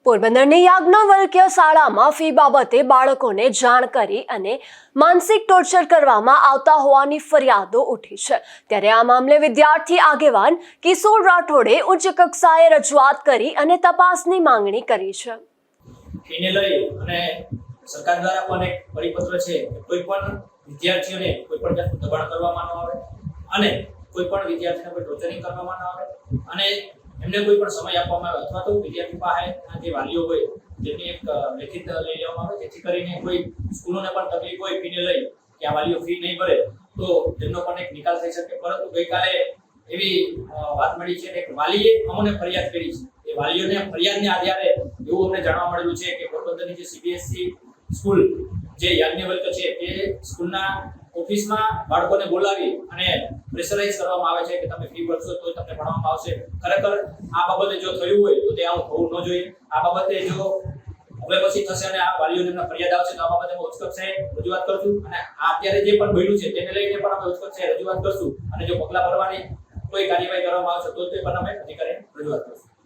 પોરબંદરની યાજ્ઞવલ્ક્ય શાળામાં ફી બાબતે બાળકોને જાણ કરી અને માનસિક ટોર્ચર કરવામાં આવતા હોવાની ફરિયાદો ઉઠી છે। ત્યારે આ મામલે વિદ્યાર્થી આગેવાન કિશોર રાઠોડે ઉચ્ચ કક્ષાએ રજૂઆત કરી અને તપાસની માંગણી કરી છે। એને લઈ અને સરકાર દ્વારા પણ એક પરિપત્ર છે કે કોઈ પણ વિદ્યાર્થીઓને કોઈ પણ જાતનું દબાણ કરવામાં ન આવે અને કોઈ પણ વિદ્યાર્થીને કોઈ ટોર્ચરિંગ કરવામાં ન આવે અને એમને કોઈ પણ સમય આપવામાં આવે અથવા તો વિદ્યાર્થી પાસે જે વાલીઓ હોય જેની એક લેખિત લઈ લેવામાં આવે જેથી કરીને કોઈ સ્કૂલોને પણ તકલીફ હોય ફીને લઈ કે આ વાલીઓ ફી નહીં ભરે તો તેમનો પણ એક નિકાલ થઈ શકે। પરંતુ ગઈકાલે એવી વાત મળી છે કે વાલીએ અમને ફરિયાદ કરી છે। એ વાલીઓને ફરિયાદને આધારે એવું અમને જાણવા મળેલું છે કે પોરબંદરની જે સીબીએસઈ સ્કૂલ જે યાજ્ઞવલ્ક્ય છે તે સ્કૂલના ઓફિસમાં બાળકોને બોલાવી અને પ્રેશરાઇઝ કરવામાં આવે છે કે તમે ફી ભરશો તો તમને ભણવામાં આવશે। ખરેખર આ બાબતે જો થયું હોય તો તે આવું થવું ન જોઈએ। આ બાબતે જો હવે પછી થશે અને આ વાલીઓને ફરિયાદ આવશે તો આ બાબતે અમે ઉચ્ચ કક્ષાએ રજૂઆત કરશું અને આ અત્યારે જે પણ બન્યું છે તેને લઈને પણ અમે ઉચ્ચ કક્ષાએ રજૂઆત કરશું અને જો પગલાં ભરવાની કોઈ કાર્યવાહી કરવામાં આવશે તો તે પણ અમે અધિકારીને રજૂઆત કરશું।